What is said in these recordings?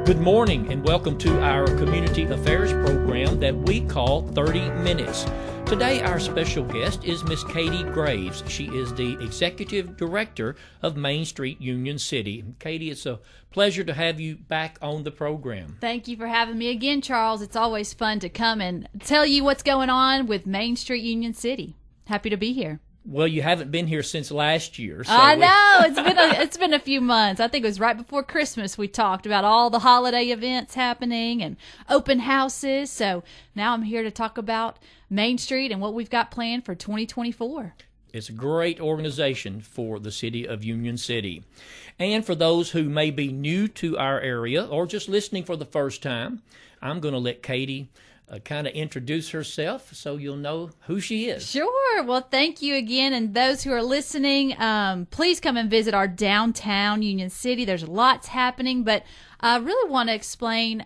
Good morning and welcome to our community affairs program that we call 30 Minutes. Today our special guest is Miss Katie Graves. She is the Executive Director of Main Street Union City. Katie, it's a pleasure to have you back on the program. Thank you for having me again, Charles. It's always fun to come and tell you what's going on with Main Street Union City. Happy to be here. Well, you haven't been here since last year. So I know. It's been a few months. I think it was right before Christmas we talked about all the holiday events happening and open houses. So now I'm here to talk about Main Street and what we've got planned for 2024. It's a great organization for the city of Union City. And for those who may be new to our area or just listening for the first time, I'm going to let Katie kind of introduce herself so you'll know who she is. Sure. Well, thank you again. And those who are listening, please come and visit our downtown Union City. There's lots happening, but I really want to explain,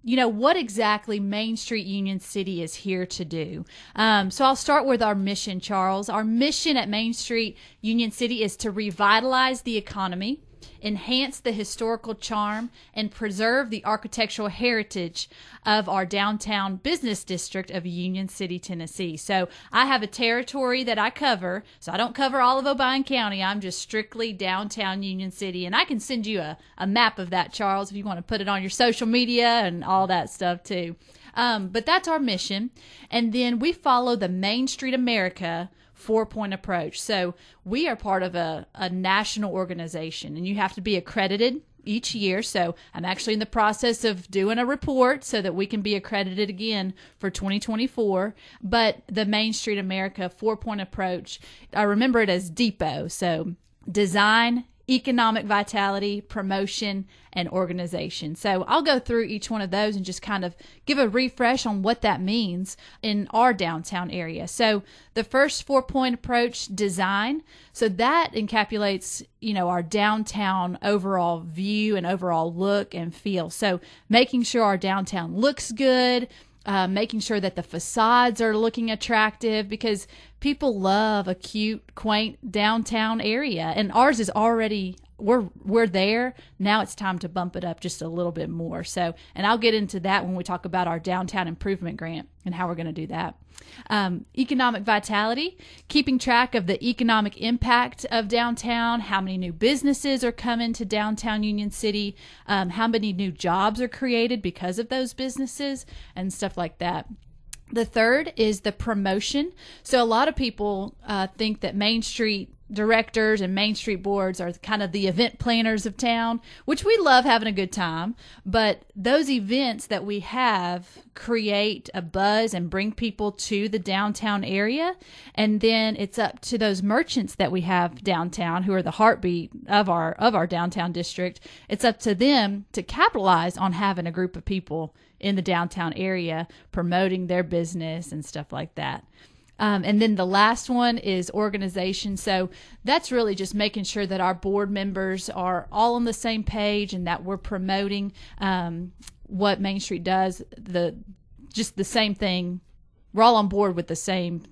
what exactly Main Street Union City is here to do. So I'll start with our mission, Charles. Our mission at Main Street Union City is to revitalize the economy, enhance the historical charm, and preserve the architectural heritage of our downtown business district of Union City, Tennessee. So I have a territory that I cover. So I don't cover all of Obion County. I'm just strictly downtown Union City. And I can send you a map of that, Charles, if you want to put it on your social media and all that stuff too. But that's our mission. And then we follow the Main Street America 4-point approach. So we are part of a national organization, and you have to be accredited each year. So I'm actually in the process of doing a report so that we can be accredited again for 2024. But the Main Street America 4-point approach, I remember it as DEPO. So design, economic vitality, promotion, and organization. So I'll go through each one of those and just kind of give a refresh on what that means in our downtown area. So the first 4-point approach, design. So that encapsulates, our downtown overall view and overall look and feel. So making sure our downtown looks good, making sure that the facades are looking attractive, because people love a cute, quaint downtown area, and ours is already, we're there. Now it's time to bump it up just a little bit more. So, and I'll get into that when we talk about our downtown improvement grant and how we're going to do that. Economic vitality, keeping track of the economic impact of downtown, how many new businesses are coming to downtown Union City, how many new jobs are created because of those businesses, and stuff like that. The third is the promotion. So a lot of people think that Main Street directors and Main Street boards are kind of the event planners of town, which we love having a good time. But those events that we have create a buzz and bring people to the downtown area. And then it's up to those merchants that we have downtown, who are the heartbeat of our downtown district. It's up to them to capitalize on having a group of people in the downtown area promoting their business and stuff like that. And then the last one is organization. So that's really just making sure that our board members are all on the same page and that we're promoting what Main Street does, just the same thing. We're all on board with the same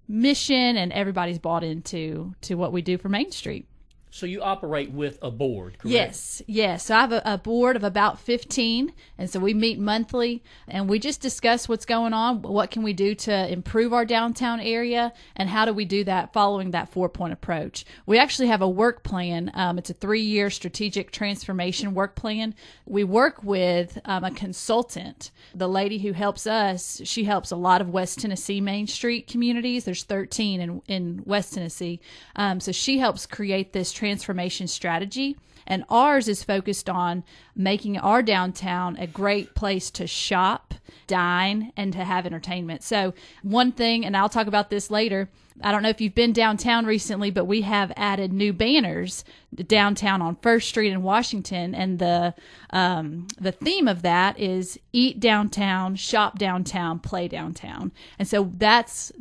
mission, and everybody's bought into what we do for Main Street. So you operate with a board, correct? Yes. So I have a board of about 15, and so we meet monthly, and we just discuss what's going on, what can we do to improve our downtown area, and how do we do that following that 4-point approach. We actually have a work plan. It's a 3-year strategic transformation work plan. We work with a consultant. The lady who helps us, she helps a lot of West Tennessee Main Street communities. There's 13 in West Tennessee. So she helps create this transformation strategy, and ours is focused on making our downtown a great place to shop, dine, and to have entertainment. So one thing, and I'll talk about this later, I don't know if you've been downtown recently, but we have added new banners downtown on First Street in Washington, and the theme of that is eat downtown, shop downtown, play downtown. And so that's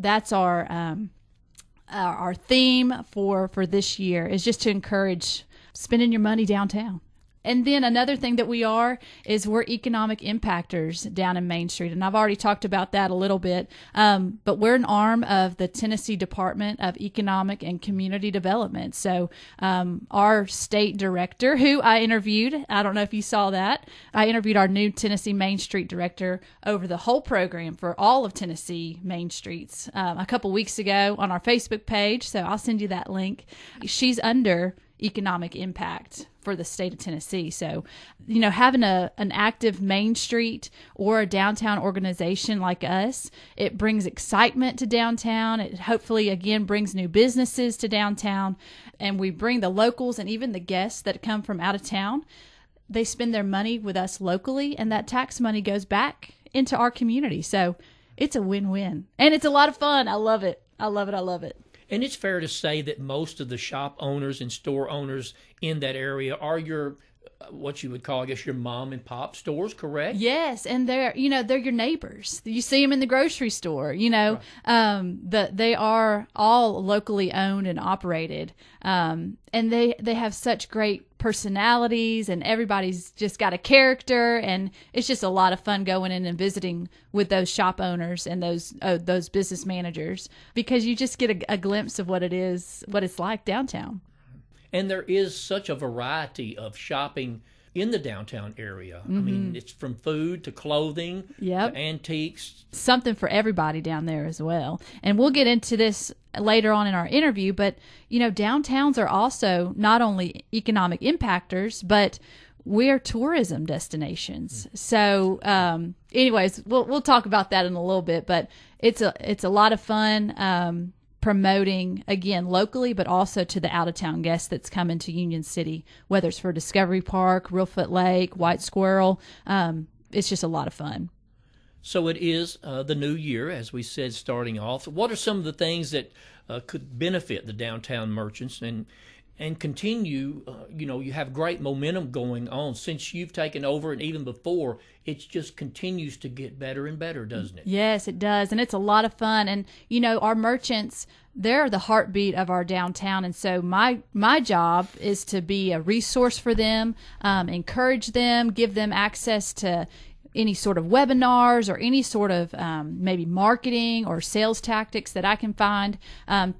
our theme for this year, is just to encourage spending your money downtown. And then another thing that we are is we're economic impactors down in Main Street. And I've already talked about that a little bit. But we're an arm of the Tennessee Department of Economic and Community Development. So our state director, who I interviewed, I don't know if you saw that, I interviewed our new Tennessee Main Street director over the whole program for all of Tennessee Main Streets a couple weeks ago on our Facebook page. So I'll send you that link. She's under economic impact for the state of Tennessee. So, having an active Main Street or a downtown organization like us, it brings excitement to downtown. It hopefully, again, brings new businesses to downtown. And we bring the locals and even the guests that come from out of town. They spend their money with us locally, and that tax money goes back into our community. So it's a win-win. And it's a lot of fun. I love it. I love it. I love it. And it's fair to say that most of the shop owners and store owners in that area are your, what you would call, I guess, your mom and pop stores, correct? Yes, and they're your neighbors. You see them in the grocery store. Right. They are all locally owned and operated, and they have such great personalities, and everybody's just got a character, and it's just a lot of fun going in and visiting with those shop owners and those business managers, because you just get a glimpse of what it's like downtown. And there is such a variety of shopping in the downtown area. Mm-hmm. I mean, it's from food to clothing to antiques. Something for everybody down there as well. And we'll get into this later on in our interview, but, downtowns are also not only economic impactors, but we're tourism destinations. Mm-hmm. So, anyways, we'll talk about that in a little bit, but it's a lot of fun. Promoting, again, locally, but also to the out-of-town guests that's coming to Union City, whether it's for Discovery Park, Reelfoot Lake, White Squirrel. It's just a lot of fun. So it is the new year, as we said, starting off. What are some of the things that could benefit the downtown merchants and continue, you have great momentum going on since you've taken over, and even before, it just continues to get better and better, doesn't it? Yes, it does, and it's a lot of fun. And, our merchants, they're the heartbeat of our downtown, and so my job is to be a resource for them, encourage them, give them access to any sort of webinars or any sort of maybe marketing or sales tactics that I can find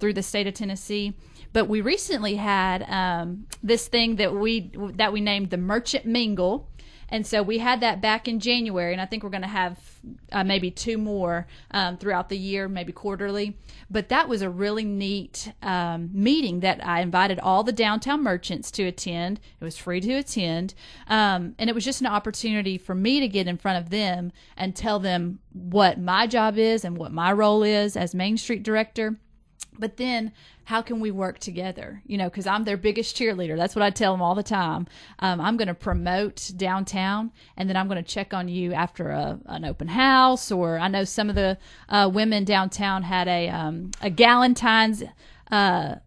through the state of Tennessee. But we recently had this thing that we named the Merchant Mingle. And so we had that back in January, and I think we're going to have maybe 2 more throughout the year, maybe quarterly. But that was a really neat meeting that I invited all the downtown merchants to attend. It was free to attend. And it was just an opportunity for me to get in front of them and tell them what my job is and what my role is as Main Street Director. But then how can we work together? Because I'm their biggest cheerleader. That's what I tell them all the time. I'm going to promote downtown, and then I'm going to check on you after an open house. Or I know some of the women downtown had a Galentine's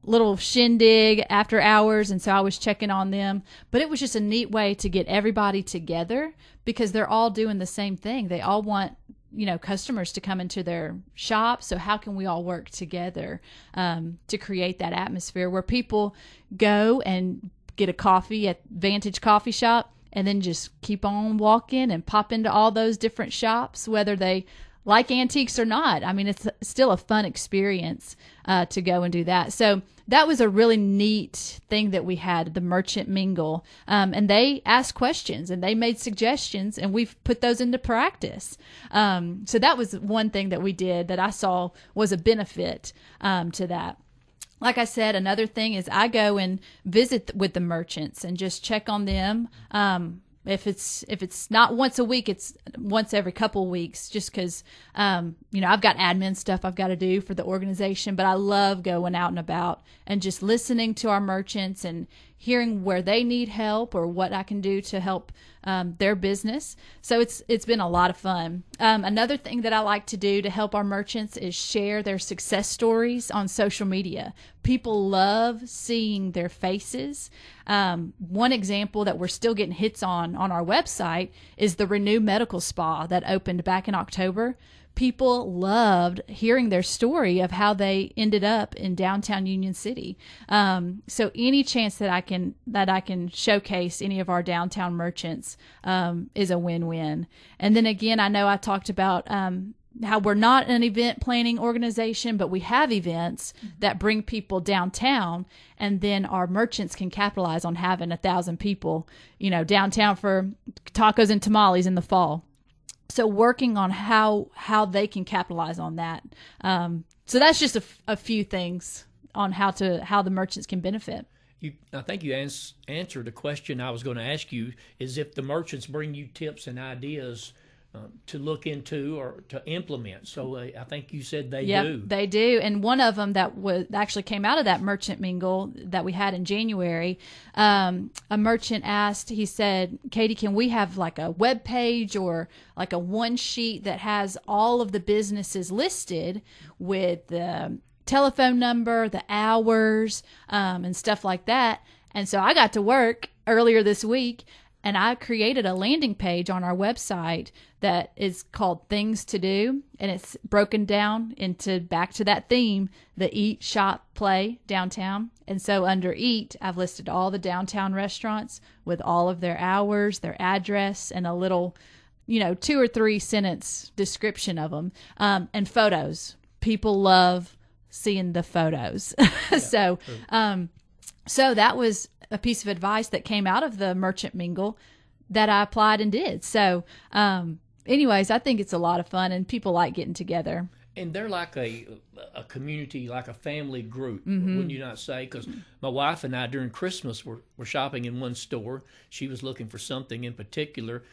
little shindig after hours, and so I was checking on them. But it was just a neat way to get everybody together, because they're all doing the same thing. They all want customers to come into their shop. So how can we all work together to create that atmosphere where people go and get a coffee at Vantage Coffee Shop and then just keep on walking and pop into all those different shops, whether they like antiques or not. I mean, it's still a fun experience to go and do that. So that was a really neat thing that we had, the Merchant Mingle. And they asked questions and they made suggestions, and we've put those into practice. So that was one thing that we did that I saw was a benefit to that. Like I said, another thing is I go and visit with the merchants and just check on them. If it's not once a week, it's once every couple of weeks, just because, I've got admin stuff I've got to do for the organization, but I love going out and about and just listening to our merchants and hearing where they need help or what I can do to help their business. So it's been a lot of fun. Another thing that I like to do to help our merchants is share their success stories on social media. People love seeing their faces. One example that we're still getting hits on our website is the Renew Medical Spa that opened back in October. people loved hearing their story of how they ended up in downtown Union City. So any chance that I can showcase any of our downtown merchants is a win-win. And then again, I know I talked about how we're not an event planning organization, but we have events that bring people downtown, and then our merchants can capitalize on having 1,000 people, downtown for tacos and tamales in the fall. So working on how they can capitalize on that. So that's just a few things on how the merchants can benefit. I think you answered the question I was going to ask you, is if the merchants bring you tips and ideas to look into or to implement. So I think you said they do. They do. And one of them that actually came out of that merchant mingle that we had in January, a merchant asked, he said, Katie, can we have like a web page or like a one sheet that has all of the businesses listed with the telephone number, the hours, and stuff like that. And so I got to work earlier this week, and I created a landing page on our website that is called Things to Do, and it's broken down into, back to that theme, the Eat, Shop, Play downtown. And so under Eat, I've listed all the downtown restaurants with all of their hours, their address, and a little, 2 or 3 sentence description of them, and photos. People love seeing the photos. So that was a piece of advice that came out of the merchant mingle that I applied and did. So, anyways, I think it's a lot of fun, and people like getting together. And they're like a community, like a family group, wouldn't you not say? Because my wife and I, during Christmas, were shopping in one store. She was looking for something in particular,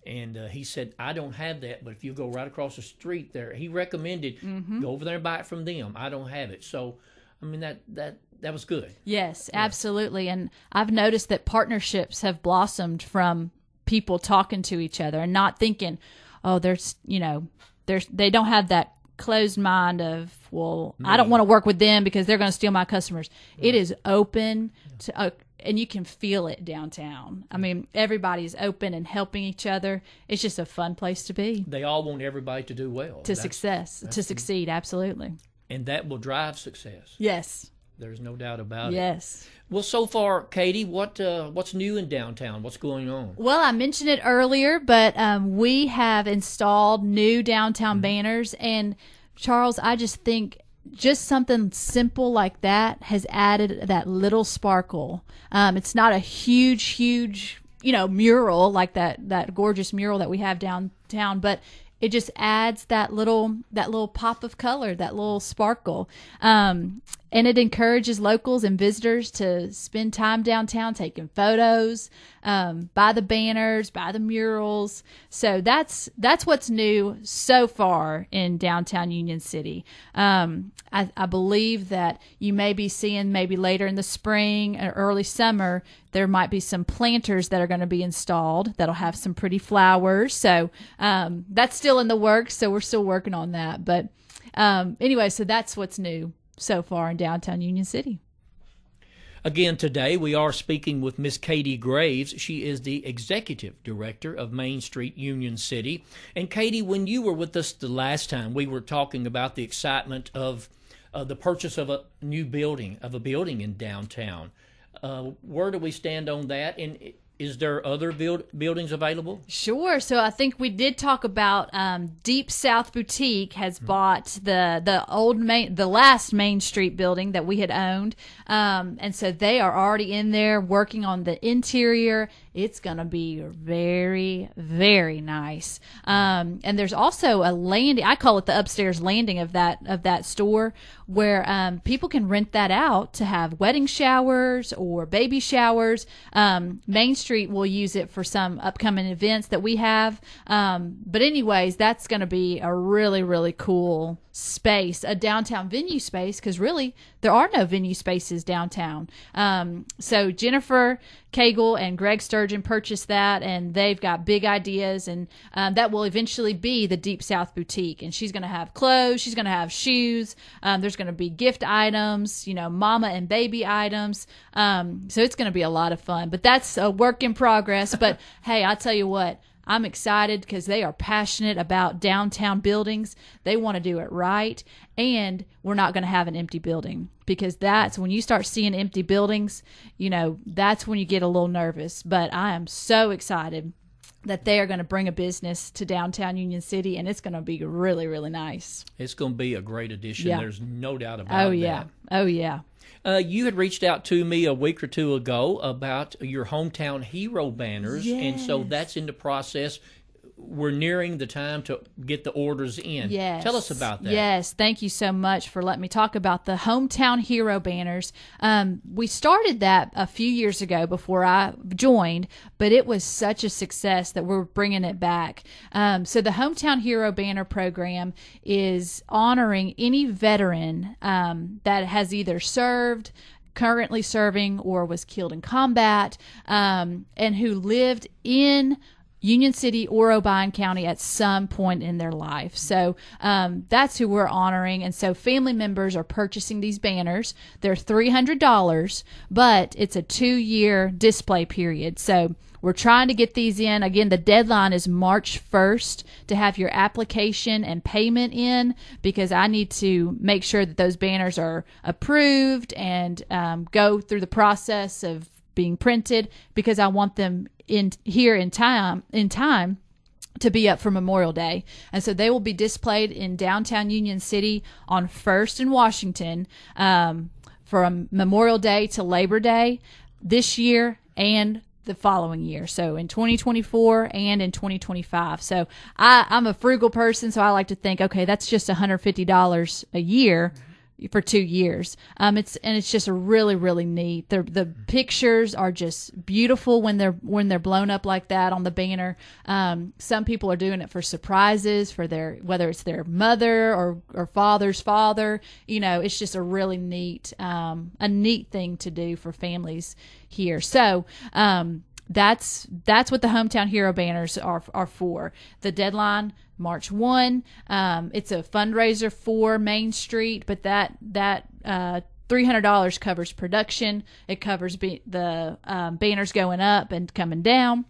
and he said, I don't have that, but if you go right across the street there, he recommended, go over there and buy it from them. I don't have it. So, I mean, that was good. Yes, absolutely. And I've noticed that partnerships have blossomed from people talking to each other and not thinking, oh, they don't have that closed mind of, well, I don't want to work with them because they're going to steal my customers. Right. It is open to, and you can feel it downtown. I mean, everybody's open and helping each other. It's just a fun place to be. They all want everybody to do well. To succeed, absolutely. And that will drive success. Yes. There's no doubt about it. Yes. Well, so far, Katie, what's new in downtown? What's going on? Well, I mentioned it earlier, but we have installed new downtown banners. And, Charles, I just think just something simple like that has added that little sparkle. It's not a huge, mural like that gorgeous mural that we have downtown, but it just adds that little pop of color, that little sparkle. And it encourages locals and visitors to spend time downtown taking photos, by the banners, by the murals. So that's what's new so far in downtown Union City. I believe that you may be seeing maybe later in the spring or early summer, there might be some planters that are going to be installed that'll have some pretty flowers. So that's still in the works, so we're still working on that. But anyway, so that's what's new so far in downtown Union City. Again, today we are speaking with Miss Katie Graves. She is the Executive Director of Main Street Union City. And Katie, when you were with us the last time, we were talking about the excitement of the purchase of a new building, in downtown. Where do we stand on that? And is there other buildings available? Sure. So I think we did talk about Deep South Boutique has bought the last Main Street building that we had owned, and so they are already in there working on the interior. It's going to be very, very nice. And there's also a landing. I call it the upstairs landing of that store, where people can rent that out to have wedding showers or baby showers. Main Street will use it for some upcoming events that we have. But anyways, that's going to be a really, really cool space, a downtown venue space, because really there are no venue spaces downtown. So Jennifer Cagle and Greg Sturgeon purchased that, and they've got big ideas, and that will eventually be the Deep South Boutique. And she's going to have clothes, she's going to have shoes, there's going to be gift items, mama and baby items. So it's going to be a lot of fun, but that's a work in progress. But hey, I'll tell you what, I'm excited because they are passionate about downtown buildings. They want to do it right. And we're not going to have an empty building, because that's when you start seeing empty buildings, that's when you get a little nervous. But I am so excited that they are going to bring a business to downtown Union City, and it's going to be really, really nice. It's going to be a great addition. Yeah. There's no doubt about that. Oh, yeah. You had reached out to me a week or two ago about your hometown hero banners, and so that's in the process. We're nearing the time to get the orders in. Yes. Tell us about that. Yes. Thank you so much for letting me talk about the Hometown Hero banners. We started that a few years ago before I joined, but it was such a success that we're bringing it back. So the Hometown Hero banner program is honoring any veteran that has either served, currently serving, or was killed in combat, and who lived in Union City or Obion County at some point in their life. So that's who we're honoring. And so family members are purchasing these banners. They're $300, but it's a 2-year display period. So we're trying to get these in. Again, the deadline is March 1st to have your application and payment in, because I need to make sure that those banners are approved and go through the process of being printed, because I want them in time to be up for Memorial Day. And so they will be displayed in downtown Union City on 1st and Washington from Memorial Day to Labor Day this year and the following year. So in 2024 and in 2025. So I'm a frugal person, so I like to think, okay, that's just $150 a year for 2 years. It's just a really, really neat. The pictures are just beautiful when they're blown up like that on the banner. Some people are doing it for surprises for whether it's their mother or father's father. It's just a really neat thing to do for families here. So that's what the Hometown Hero banners are for. The deadline, March 1. It's a fundraiser for Main Street, but that $300 covers production. It covers the banners going up and coming down.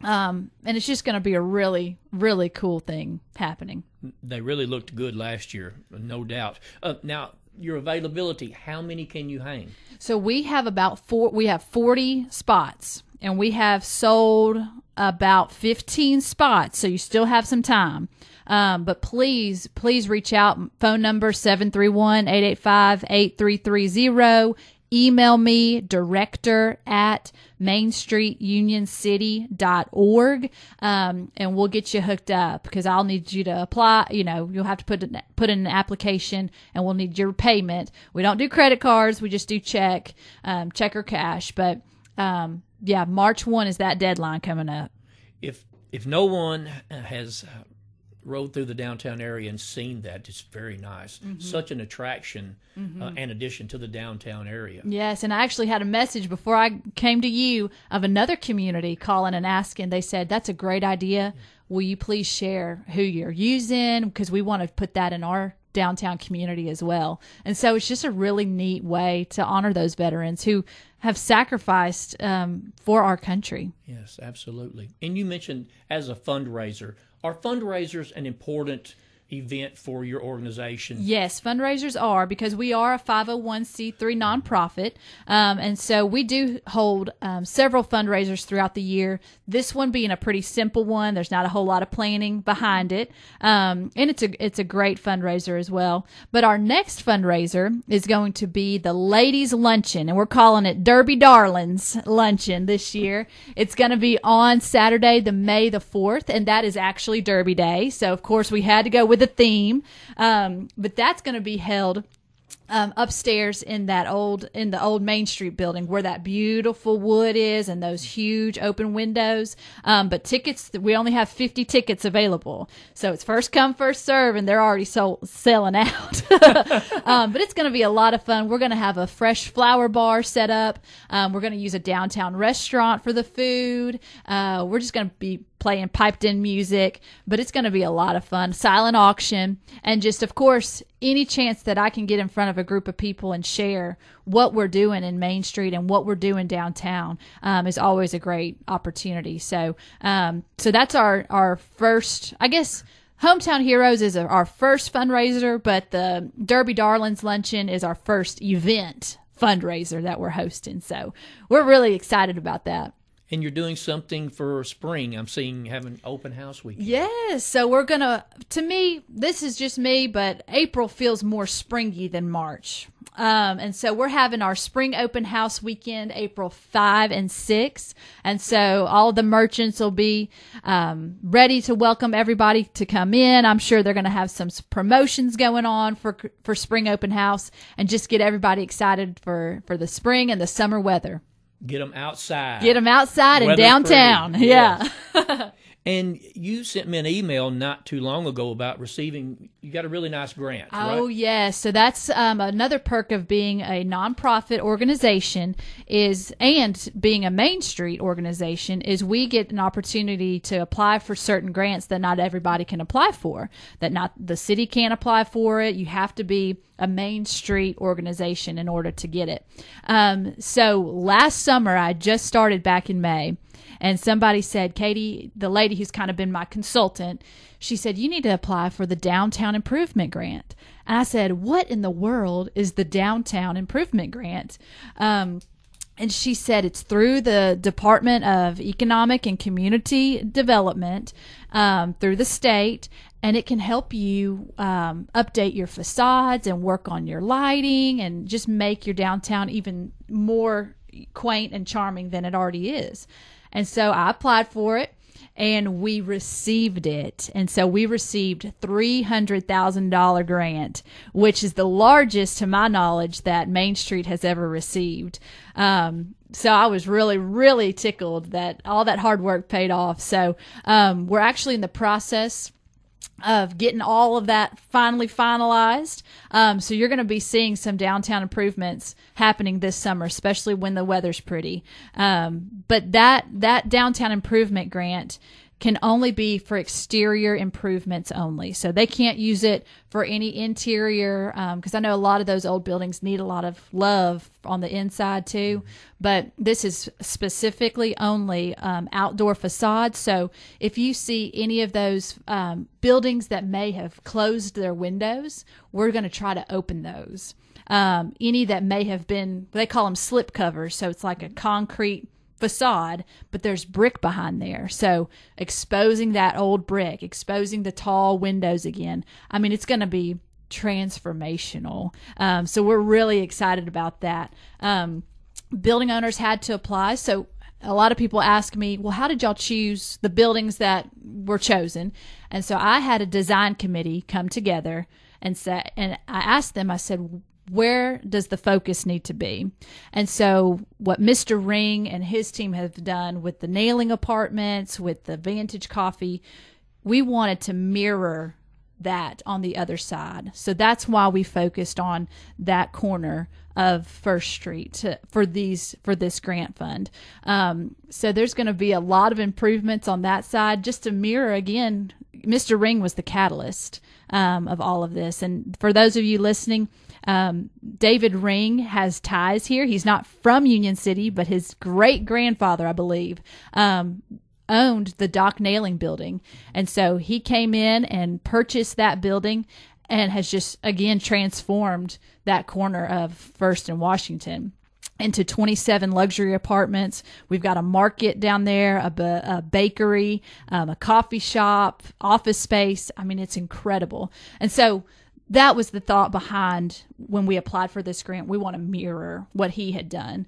And it's just going to be a really, really cool thing happening. They really looked good last year, no doubt. Now, your availability, how many can you hang? So we have 40 spots, and we have sold about 15 spots, so you still have some time. But please reach out. Phone number 731-885-8330. Email me, director@mainstreetunioncity.org, and we'll get you hooked up, because I'll need you to apply. You'll have to put in an application, and we'll need your payment. We don't do credit cards. We just do check or cash. But March 1 is that deadline coming up. If no one has rode through the downtown area and seen that, it's very nice. Mm-hmm. Such an attraction in addition to the downtown area. Yes, and I actually had a message before I came to you of another community calling and asking. They said, that's a great idea. Yeah. Will you please share who you're using? Because we want to put that in our downtown community as well. And so it's just a really neat way to honor those veterans who have sacrificed for our country. Yes, absolutely. And you mentioned as a fundraiser, are fundraisers an important event for your organization? Yes, fundraisers are, because we are a 501c3 nonprofit, and so we do hold several fundraisers throughout the year. This one being a pretty simple one. There's not a whole lot of planning behind it, and it's a great fundraiser as well. But our next fundraiser is going to be the Ladies Luncheon, and we're calling it Derby Darlings Luncheon this year. It's going to be on Saturday, May the 4th, and that is actually Derby Day. So of course we had to go with the theme, but that's going to be held upstairs in the old Main Street building, where that beautiful wood is and those huge open windows. But tickets, we only have 50 tickets available, so it's first come first serve, and they're already selling out. But it's going to be a lot of fun. We're going to have a fresh flower bar set up. We're going to use a downtown restaurant for the food. We're just going to be playing piped in music, but it's going to be a lot of fun. Silent auction, and just, of course, any chance that I can get in front of a group of people and share what we're doing in Main Street and what we're doing downtown is always a great opportunity. So that's our first, I guess, Hometown Heroes is our first fundraiser, but the Derby Darlings Luncheon is our first event fundraiser that we're hosting. So we're really excited about that. And you're doing something for spring. I'm seeing having open house weekend. Yes. So we're going to me, this is just me, but April feels more springy than March. And so we're having our spring open house weekend, April 5 and 6. And so all the merchants will be ready to welcome everybody to come in. I'm sure they're going to have some promotions going on for spring open house and just get everybody excited for the spring and the summer weather. Get them outside. Get them outside and downtown. Pretty. Yeah. Yes. And you sent me an email not too long ago about receiving, you got a really nice grant, right? Oh, yes. So that's another perk of being a nonprofit organization and being a Main Street organization is we get an opportunity to apply for certain grants that not everybody can apply for, that not the city can't apply for it. You have to be a Main Street organization in order to get it. So last summer, I just started back in May. And somebody said, Katie, the lady who's kind of been my consultant, she said, you need to apply for the Downtown Improvement Grant. And I said, what in the world is the Downtown Improvement Grant? And she said it's through the Department of Economic and Community Development, through the state, and it can help you update your facades and work on your lighting and just make your downtown even more quaint and charming than it already is. And so I applied for it, and we received it. And so we received $300,000 grant, which is the largest, to my knowledge, that Main Street has ever received. So I was really, really tickled that all that hard work paid off. So we're actually in the process of getting all of that finally finalized. So you're going to be seeing some downtown improvements happening this summer, especially when the weather's pretty. But that downtown improvement grant can only be for exterior improvements only. So they can't use it for any interior, because I know a lot of those old buildings need a lot of love on the inside too. But this is specifically only outdoor facades. So if you see any of those buildings that may have closed their windows, we're going to try to open those. Any that may have been, they call them slip covers. So it's like a concrete facade, but there's brick behind there. So exposing that old brick, exposing the tall windows again. I mean, it's going to be transformational. So we're really excited about that. Building owners had to apply. So a lot of people ask me, well, how did y'all choose the buildings that were chosen? And so I had a design committee come together and I asked them, I said, where does the focus need to be? And so what Mr. Ring and his team have done with the Nailing Apartments, with the Vantage Coffee, we wanted to mirror that on the other side. So that's why we focused on that corner of First Street for this grant fund. So there's going to be a lot of improvements on that side, just to mirror again. Mr. Ring was the catalyst of all of this. And for those of you listening, David Ring has ties here. He's not from Union City, but his great grandfather, I believe, owned the Dock Nailing building. And so he came in and purchased that building and has just, again, transformed that corner of First and Washington into 27 luxury apartments. We've got a market down there, a bakery, a coffee shop, office space. I mean, it's incredible. And so that was the thought behind when we applied for this grant. We want to mirror what he had done.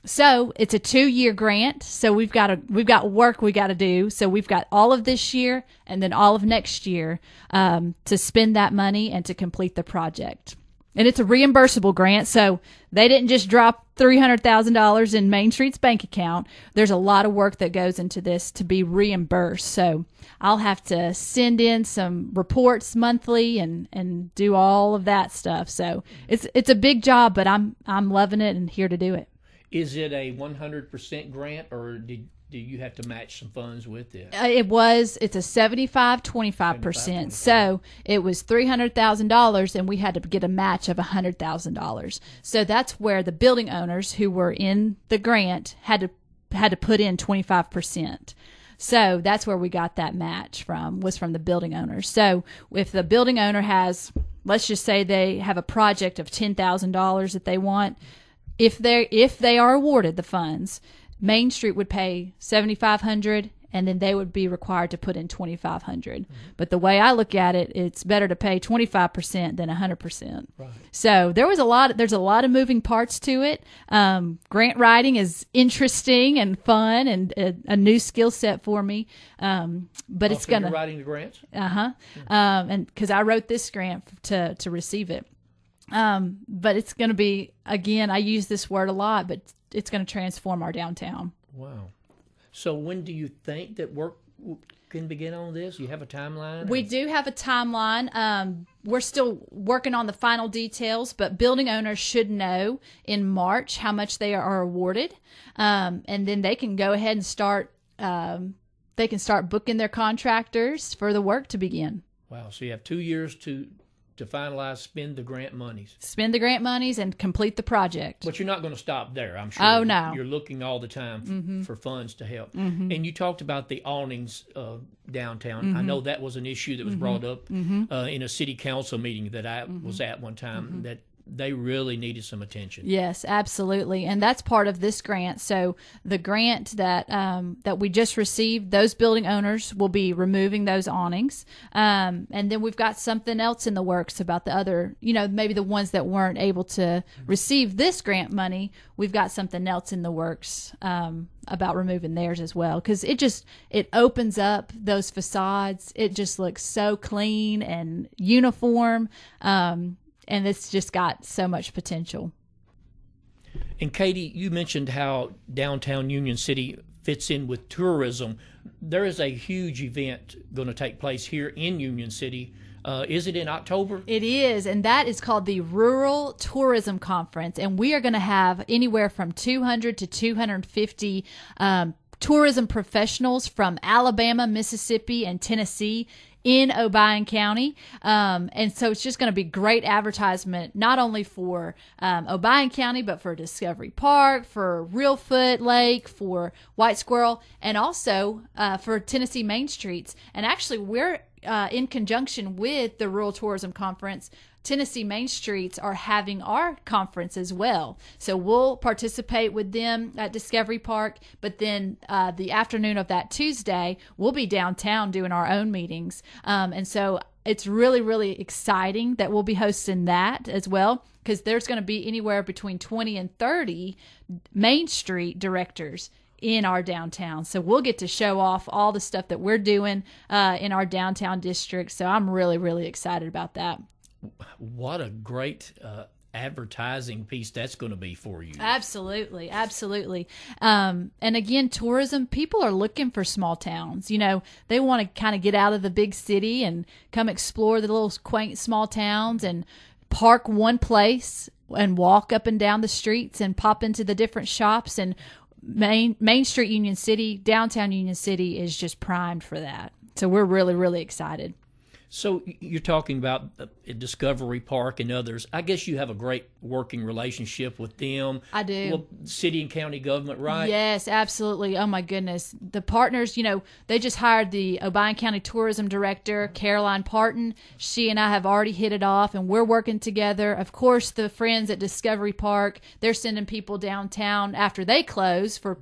So it's a 2-year grant. So we've got work we got to do. So we've got all of this year and then all of next year to spend that money and to complete the project. And it's a reimbursable grant, so they didn't just drop $300,000 in Main Street's bank account. There's a lot of work that goes into this to be reimbursed. So I'll have to send in some reports monthly and do all of that stuff. So it's a big job, but I'm loving it and here to do it. Is it a 100% grant, or did do you have to match some funds with it? It's a 75-25%. So it was $300,000 and we had to get a match of $100,000. So that's where the building owners who were in the grant had to put in 25%. So that's where we got that match was from the building owners. So if the building owner has, let's just say they have a project of $10,000 that they want, if they are awarded the funds, Main Street would pay $7,500, and then they would be required to put in $2,500. But the way I look at it, it's better to pay 25% than 100%. Right. So there's a lot of moving parts to it. Grant writing is interesting and fun and a new skill set for me. But it's you're writing the grants? And because I wrote this grant to receive it. But it's going to be, again, I use this word a lot, but it's going to transform our downtown. Wow. So when do you think that work can begin on this? You have a timeline? We do have a timeline. We're still working on the final details, but building owners should know in March how much they are awarded. And then they can go ahead and start booking their contractors for the work to begin. Wow. So you have 2 years to finalize, spend the grant monies and complete the project. But you're not going to stop there, I'm sure. Oh, no. You're looking all the time for funds to help. And you talked about the awnings downtown. I know that was an issue that was brought up in a city council meeting that I was at one time, that they really needed some attention. Yes, absolutely. And that's part of this grant. So the grant that we just received, those building owners will be removing those awnings. And then we've got something else in the works about the other, maybe the ones that weren't able to receive this grant money. We've got something else in the works about removing theirs as well, because it opens up those facades. It just looks so clean and uniform. And it's just got so much potential. And Katie, you mentioned how downtown Union City fits in with tourism. There is a huge event going to take place here in Union City. Is it in October? It is, and that is called the Rural Tourism Conference. And we are going to have anywhere from 200 to 250 tourism professionals from Alabama, Mississippi, and Tennessee in Obion County. And so it's just going to be great advertisement, not only for Obion County, but for Discovery Park, for Reelfoot Lake, for White Squirrel, and also for Tennessee Main Streets. And actually, we're in conjunction with the Rural Tourism Conference, Tennessee Main Streets are having our conference as well. So we'll participate with them at Discovery Park, but then the afternoon of that Tuesday, we'll be downtown doing our own meetings. And so it's really, really exciting that we'll be hosting that as well, because there's going to be anywhere between 20 and 30 Main Street directors in our downtown. So we'll get to show off all the stuff that we're doing in our downtown district. So I'm really, really excited about that. What a great advertising piece that's going to be for you. Absolutely. And again, tourism, people are looking for small towns. They want to kind of get out of the big city and come explore the little quaint small towns and park one place and walk up and down the streets and pop into the different shops. And Main Street Union City, downtown Union City is just primed for that. So we're really, really excited. So you're talking about Discovery Park and others. I guess you have a great working relationship with them. I do. Well, city and county government, right? Yes, absolutely. Oh, my goodness. The partners, they just hired the Obion County Tourism Director, Caroline Parton. She and I have already hit it off, and we're working together. Of course, the friends at Discovery Park, they're sending people downtown after they close for,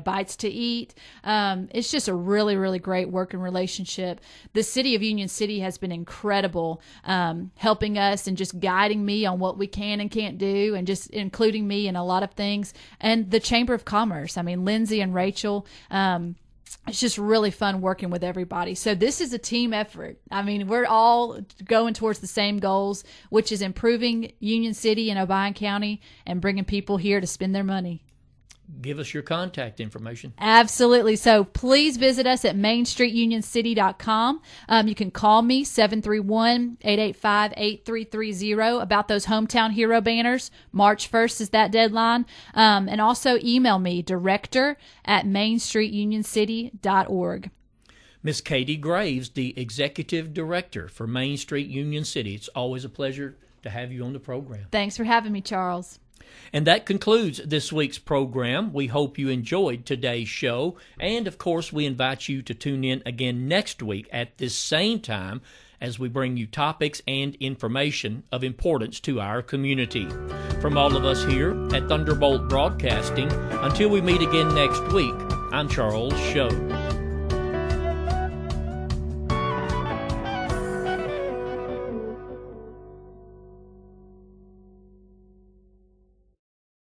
bites to eat. It's just a really, really great working relationship. The city of Union City has been incredible, helping us and just guiding me on what we can and can't do, and just including me in a lot of things. And the Chamber of Commerce, Lindsay and Rachel, it's just really fun working with everybody. So this is a team effort. We're all going towards the same goals, which is improving Union City and Obion County and bringing people here to spend their money. give us your contact information. Absolutely. So please visit us at mainstreetunioncity.com. You can call me, 731-885-8330, about those Hometown Hero banners. March 1st is that deadline. And also email me, director@mainstreetunioncity.org. Miss Katie Graves, the Executive Director for Main Street Union City. It's always a pleasure to have you on the program. Thanks for having me, Charles. And that concludes this week's program. We hope you enjoyed today's show. And, of course, we invite you to tune in again next week at this same time as we bring you topics and information of importance to our community. From all of us here at Thunderbolt Broadcasting, until we meet again next week, I'm Charles Choate.